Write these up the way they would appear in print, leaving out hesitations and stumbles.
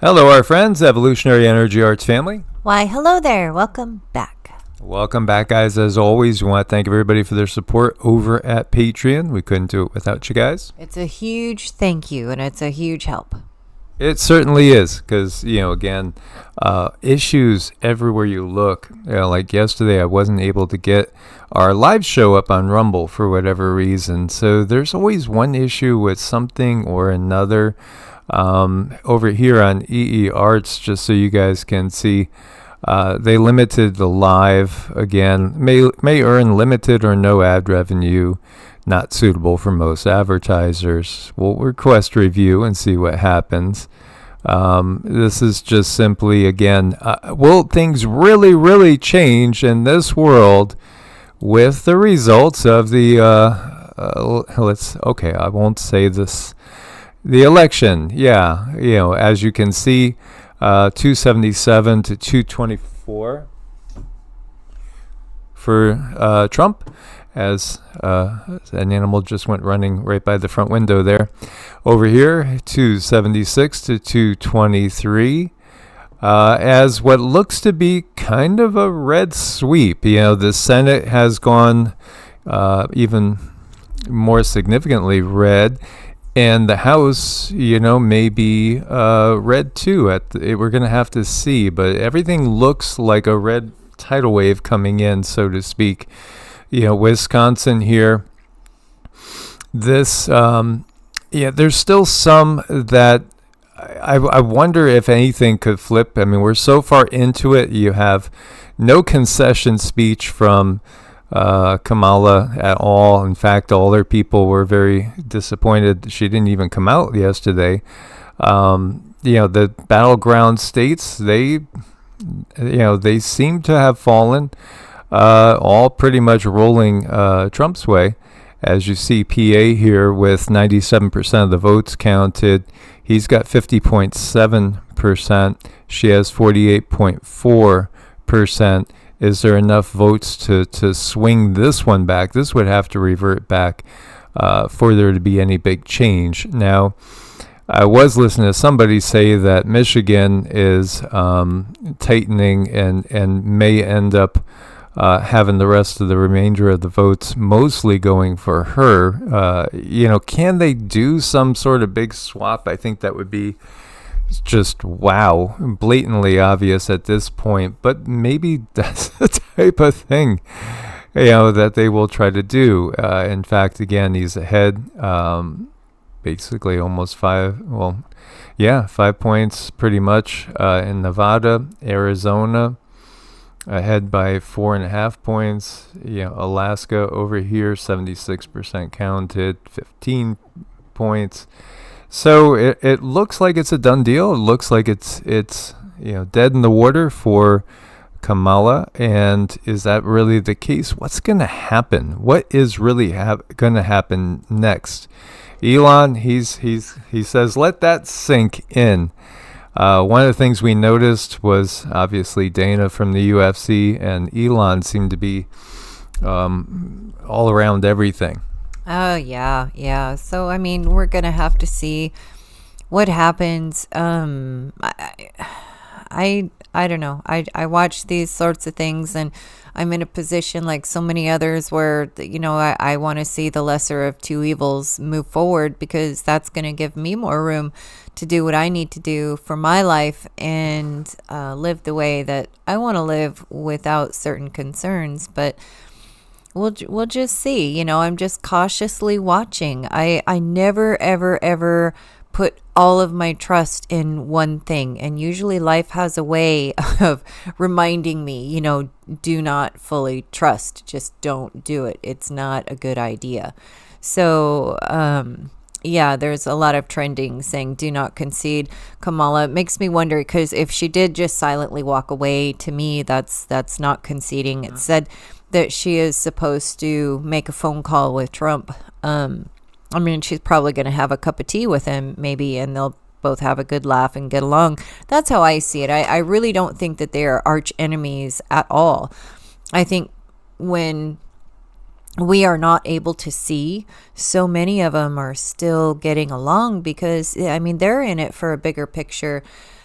Hello, our friends, Evolutionary Energy Arts family. Why, hello there. Welcome back. Welcome back, guys. As always, we want to thank everybody for their support over at Patreon. We couldn't do it without you guys. It's a huge thank you, and it's a huge help. It certainly is, because, again, issues everywhere you look. Like yesterday, I wasn't able to get our live show up on Rumble for whatever reason. So there's always one issue with something or another. Over here on EEARTS, just so you guys can see, they limited the live again. May earn limited or no ad revenue, not suitable for most advertisers. We'll request review and see what happens. This is just simply, again, will things really change in this world with the results of the I won't say this. The election, as you can see, 277 to 224 for Trump, as an animal just went running right by the front window there. Over here, 276 to 223, as what looks to be kind of a red sweep. The Senate has gone even more significantly red. And the House, may be red too. We're going to have to see. But everything looks like a red tidal wave coming in, so to speak. Wisconsin here. This, there's still some that I wonder if anything could flip. I mean, we're so far into it. You have no concession speech from Kamala at all. In fact, all their people were very disappointed she didn't even come out yesterday. The battleground states, they seem to have fallen, all pretty much rolling Trump's way. As you see, PA here with 97% of the votes counted. He's got 50.7%. She has 48.4%. Is there enough votes to swing this one back? This would have to revert back for there to be any big change. Now, I was listening to somebody say that Michigan is tightening and may end up having the rest of the remainder of the votes mostly going for her. Can they do some sort of big swap? I think that would be just blatantly obvious at this point, but maybe that's the type of thing that they will try to do. In fact, again, he's ahead basically almost 5 points pretty much in Nevada. Arizona ahead by 4.5 points. Alaska over here 76% counted, 15 points. So it looks like it's a done deal. It looks like it's dead in the water for Kamala. And is that really the case? What's going to happen? What is really going to happen next? Elon, he says, let that sink in. One of the things we noticed was obviously Dana from the UFC, and Elon seemed to be all around everything. Oh, yeah. So, I mean, we're going to have to see what happens. I don't know. I watch these sorts of things, and I'm in a position like so many others where, I want to see the lesser of two evils move forward, because that's going to give me more room to do what I need to do for my life and live the way that I want to live without certain concerns. But we'll just see. I'm just cautiously watching. I never, ever put all of my trust in one thing. And usually life has a way of reminding me, do not fully trust. Just don't do it. It's not a good idea. So, there's a lot of trending saying do not concede. Kamala, it makes me wonder, because if she did just silently walk away, to me, that's not conceding. It said that she is supposed to make a phone call with Trump. She's probably going to have a cup of tea with him, maybe, and they'll both have a good laugh and get along. That's how I see it. I really don't think that they are arch enemies at all. I think when we are not able to see. So many of them are still getting along because, I mean, they're in it for a bigger picture.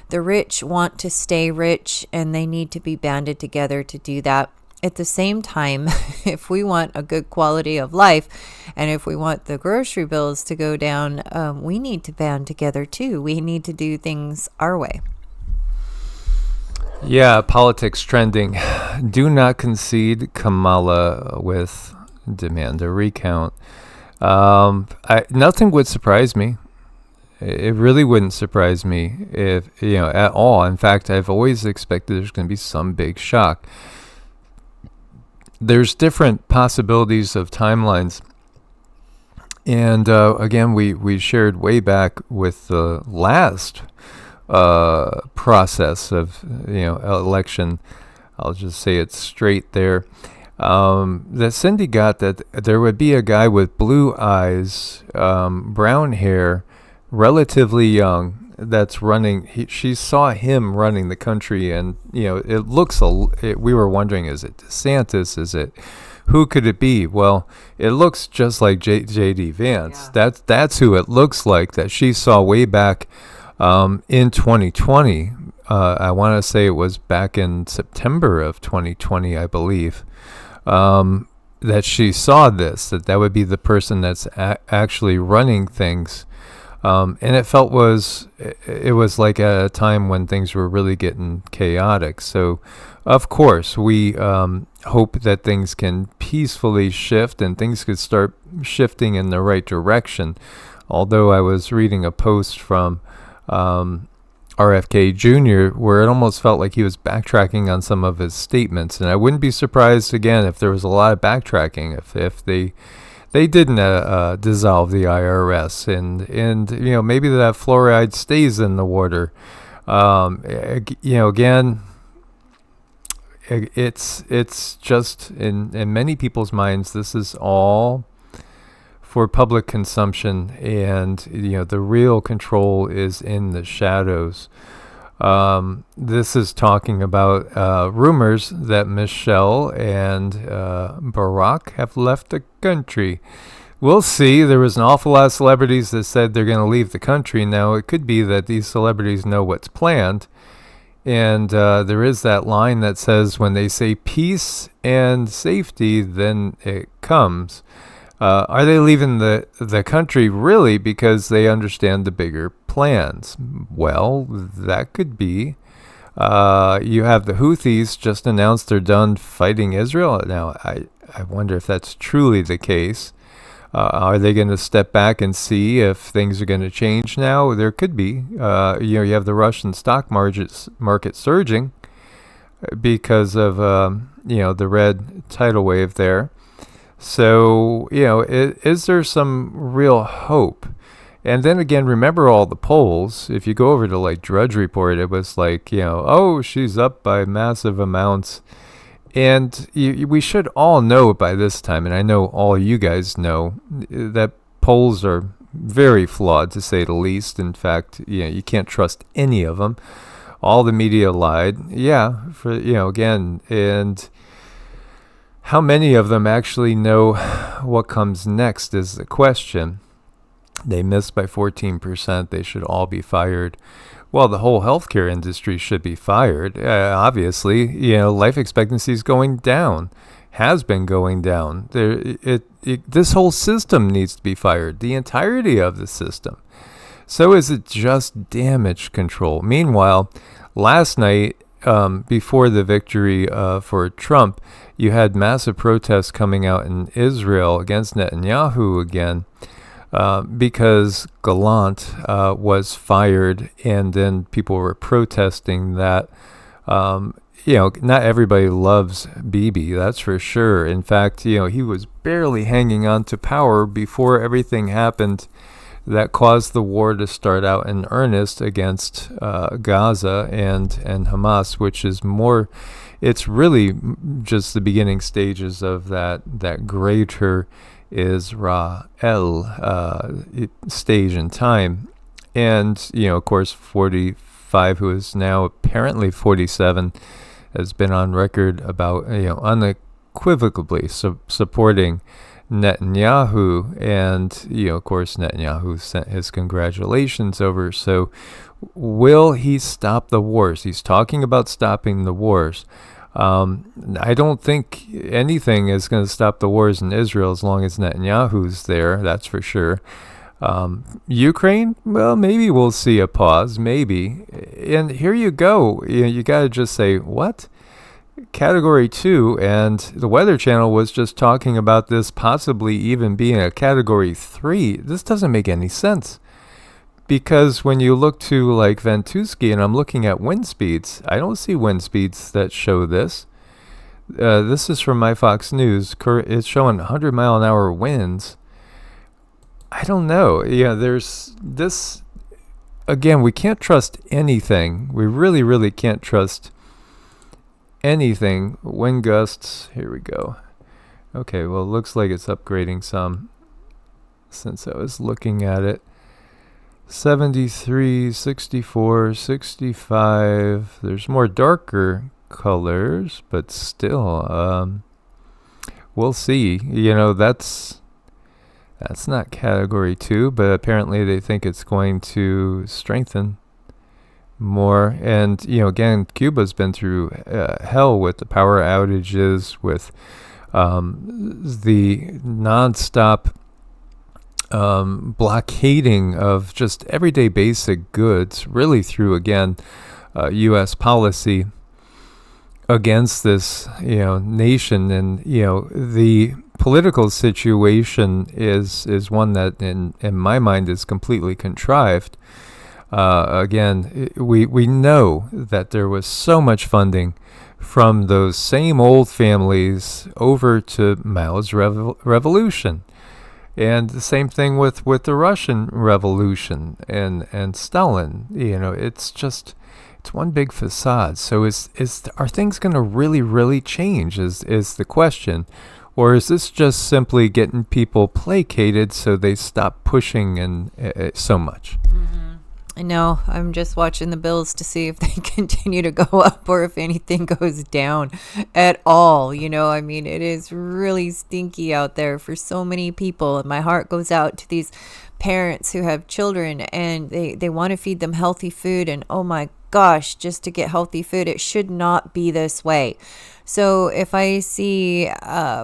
The rich want to stay rich, and they need to be banded together to do that. At the same time, if we want a good quality of life, and if we want the grocery bills to go down, we need to band together too. We need to do things our way. Yeah, politics trending. Do not concede, Kamala, with demand a recount. Nothing would surprise me. It really wouldn't surprise me if, at all. In fact, I've always expected there's going to be some big shock. There's different possibilities of timelines. And again, we shared way back with the last process of election. I'll just say it straight there. That Cindy got that there would be a guy with blue eyes, brown hair, relatively young, that's running. She saw him running the country, and it looks. We were wondering, is it DeSantis? Is it? Who could it be? Well, it looks just like J.D. Vance. Yeah. That's who it looks like. That she saw way back in 2020. I want to say it was back in September of 2020, I believe. That she saw this. That would be the person that's actually running things. And it was like at a time when things were really getting chaotic. So, of course, we hope that things can peacefully shift and things could start shifting in the right direction. Although I was reading a post from RFK Jr. where it almost felt like he was backtracking on some of his statements. And I wouldn't be surprised, again, if there was a lot of backtracking, if they didn't dissolve the IRS, and maybe that fluoride stays in the water. Again, it's just in many people's minds, this is all for public consumption, and the real control is in the shadows. This is talking about rumors that Michelle and Barack have left the country. We'll see. There was an awful lot of celebrities that said they're going to leave the country. Now, it could be that these celebrities know what's planned. And there is that line that says, when they say peace and safety, then it comes. Are they leaving the country really because they understand the bigger plans? Well, that could be. You have the Houthis just announced they're done fighting Israel. Now, I wonder if that's truly the case. Are they going to step back and see if things are going to change now? There could be. You have the Russian stock market surging because of the red tidal wave there. So, is there some real hope? And then again, remember all the polls. If you go over to like Drudge Report, it was like, she's up by massive amounts. And we should all know by this time, and I know all you guys know, that polls are very flawed, to say the least. In fact, you can't trust any of them. All the media lied. Yeah, again, and how many of them actually know what comes next is the question. They missed by 14%. They should all be fired. Well, the whole healthcare industry should be fired. Obviously, life expectancy is going down, has been going down. This whole system needs to be fired, the entirety of the system. So is it just damage control? Meanwhile, last night, before the victory for Trump, you had massive protests coming out in Israel against Netanyahu again. Because Gallant was fired, and then people were protesting that, not everybody loves Bibi, that's for sure. In fact, he was barely hanging on to power before everything happened that caused the war to start out in earnest against Gaza and Hamas, which is more, it's really just the beginning stages of that greater Israel stage in time. And, of course, 45, who is now apparently 47, has been on record about, unequivocally supporting Netanyahu, and of course Netanyahu sent his congratulations over. So will he stop the wars? He's talking about stopping the wars. I don't think anything is going to stop the wars in Israel as long as Netanyahu's there, that's for sure. Ukraine, well, maybe we'll see a pause, maybe. And here you go. You got to just say, what? Category 2, and the Weather Channel was just talking about this possibly even being a Category 3. This doesn't make any sense. Because when you look to like Ventusky, and I'm looking at wind speeds, I don't see wind speeds that show this. This is from my Fox News. It's showing 100-mile-an-hour winds. I don't know. Yeah, there's this. Again, we can't trust anything. We really, really can't trust anything. Wind gusts. Here we go. Okay, well, it looks like it's upgrading some since I was looking at it. 73, 64, 65. There's more darker colors, but still, we'll see. That's not Category 2, but apparently they think it's going to strengthen more. And, again, Cuba's been through hell with the power outages, with the nonstop blockading of just everyday basic goods, really through, again, U.S. policy against this, nation. And, the political situation is one that, in my mind, is completely contrived. Again, we know that there was so much funding from those same old families over to Mao's revolution. And the same thing with the Russian Revolution and Stalin. It's one big facade. So are things going to really, really change is the question. Or is this just simply getting people placated so they stop pushing and so much? No, I'm just watching the bills to see if they continue to go up or if anything goes down at all. It is really stinky out there for so many people. And my heart goes out to these parents who have children and they want to feed them healthy food. And oh my gosh, just to get healthy food, it should not be this way. So if I see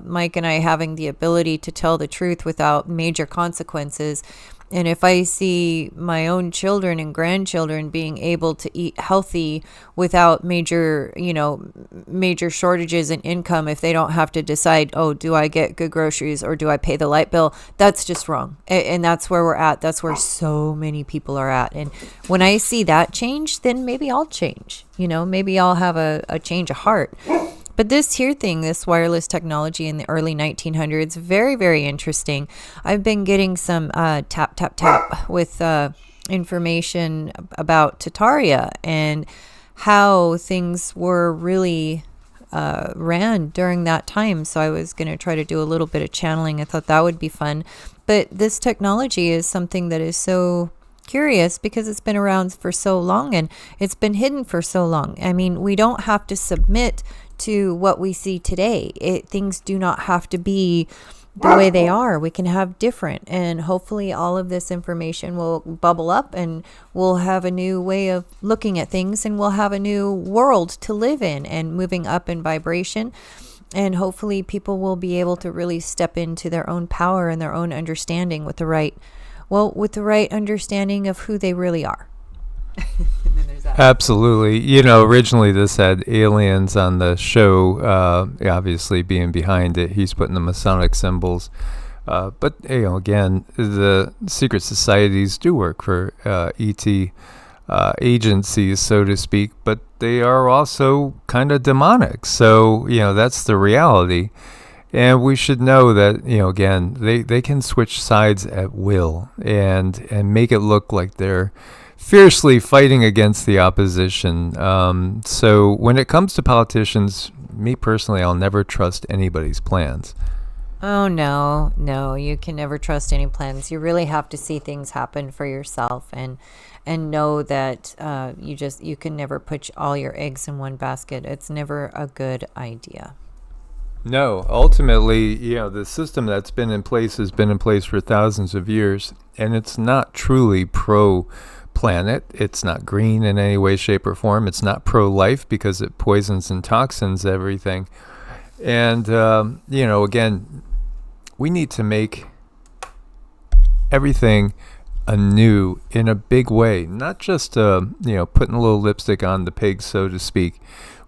Mike and I having the ability to tell the truth without major consequences, and if I see my own children and grandchildren being able to eat healthy without major shortages in income, if they don't have to decide, oh, do I get good groceries or do I pay the light bill? That's just wrong. And that's where we're at. That's where so many people are at. And when I see that change, then maybe I'll change. Maybe I'll have a change of heart. But this here thing, this wireless technology in the early 1900s, very, very interesting. I've been getting some tap with information about Tataria and how things were really ran during that time. So I was going to try to do a little bit of channeling. I thought that would be fun. But this technology is something that is so curious because it's been around for so long and it's been hidden for so long. We don't have to submit to what we see today. Things do not have to be the way they are. We can have different, and hopefully all of this information will bubble up and we'll have a new way of looking at things, and we'll have a new world to live in and moving up in vibration. And hopefully people will be able to really step into their own power and their own understanding with the right understanding of who they really are. Absolutely. Originally this had aliens on the show, obviously being behind it. He's putting the Masonic symbols. But, again, the secret societies do work for ET agencies, so to speak, but they are also kind of demonic. So, that's the reality. And we should know that, again, they can switch sides at will and make it look like they're fiercely fighting against the opposition. So when it comes to politicians, me personally, I'll never trust anybody's plans. Oh, no, you can never trust any plans. You really have to see things happen for yourself and know that you can never put all your eggs in one basket. It's never a good idea. No, ultimately, the system that's been in place has been in place for thousands of years, and it's not truly pro-planet. It's not green in any way, shape, or form. It's not pro-life because it poisons and toxins everything. And, again, we need to make everything anew in a big way, not just, putting a little lipstick on the pig, so to speak.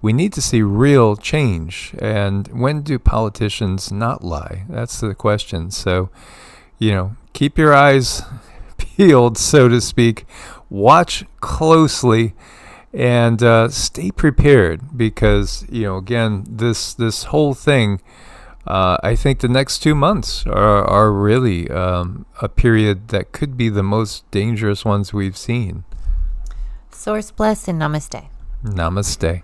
We need to see real change. And when do politicians not lie? That's the question. So, keep your eyes peeled, so to speak. Watch closely and stay prepared because, again, this whole thing, I think the next 2 months are really a period that could be the most dangerous ones we've seen. Source bless and namaste. Namaste.